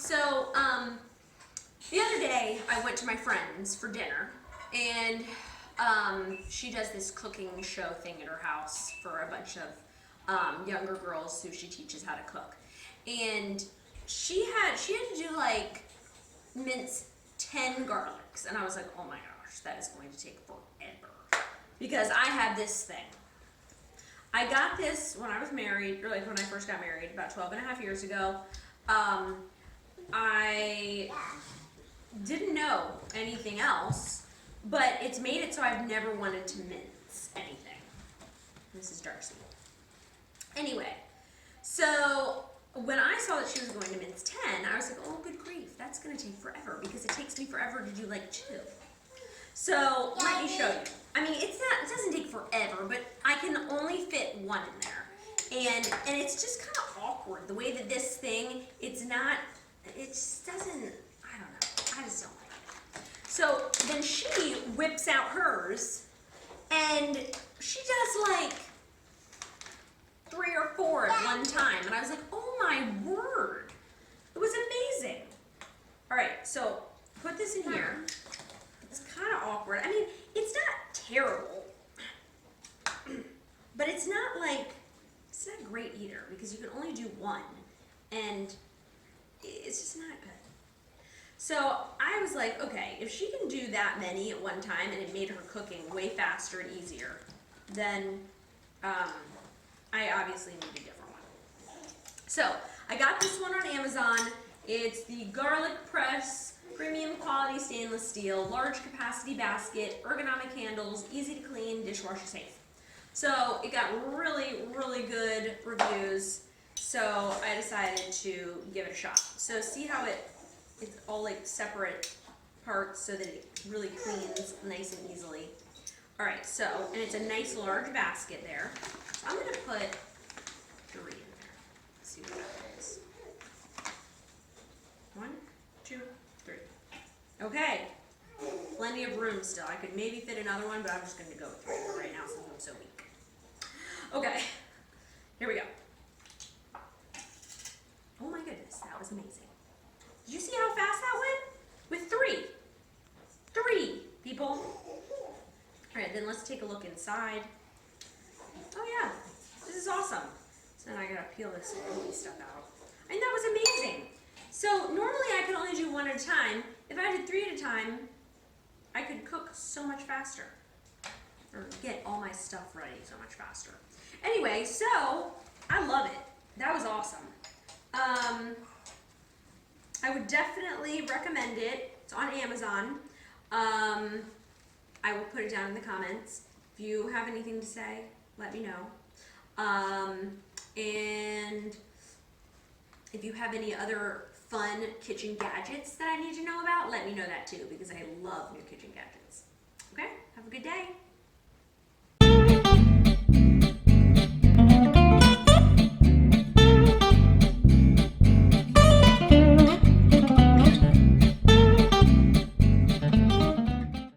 So, the other day I went to my friend's for dinner, and she does this cooking show thing at her house for a bunch of younger girls who she teaches how to cook. And she had to do like mince 10 garlics, and I was like, oh my gosh, that is going to take forever, because I had this thing. I got this when I was married, or like when I first got married about 12 and a half years ago. I didn't know anything else, but it's made it so I've never wanted to mince anything. This is Darcy. Anyway, so when I saw that she was going to mince 10, I was like, oh, good grief, that's going to take forever, because it takes me forever to do like 2. So let me show you. I mean, it doesn't take forever, but I can only fit 1 in there. And it's just kind of awkward, the way that this thing, it just doesn't, I don't know, I just don't like it. So then she whips out hers, and she does like 3 or 4 at one time. And I was like, oh my word, it was amazing. All right, so put this in here. It's kind of awkward. I mean, it's not terrible, but it's not great either, because you can only do 1, and it's just not good. So I was like, okay, if she can do that many at one time, and it made her cooking way faster and easier, then I obviously need a different one. So I got this one on Amazon. It's the Garlic Press Premium Quality Stainless Steel, Large Capacity Basket, Ergonomic Handles, Easy to Clean, Dishwasher Safe. So it got really, really good reviews, so I decided to give it a shot. So see how it's all like separate parts so that it really cleans nice and easily. All right, so, and it's a nice large basket there. So I'm gonna put 3 in there. Let's see what that is. 1, 2, 3. Okay, plenty of room still. I could maybe fit another one, but I'm just gonna go with 3 for right now since I'm so weak. Okay, here we go. Oh my goodness, that was amazing. Did you see how fast that went? With 3. 3, people. All right, then let's take a look inside. Oh yeah, this is awesome. So then I gotta peel this gooey stuff out. And that was amazing. So normally I could only do 1 at a time. If I did 3 at a time, I could cook so much faster, or get all my stuff ready so much faster. Anyway, so I love it. That was awesome. I would definitely recommend it. It's on Amazon. I will put it down in the comments. If you have anything to say, let me know. And if you have any other fun kitchen gadgets that I need to know about, let me know that too, because I love new kitchen gadgets. Okay, have a good day.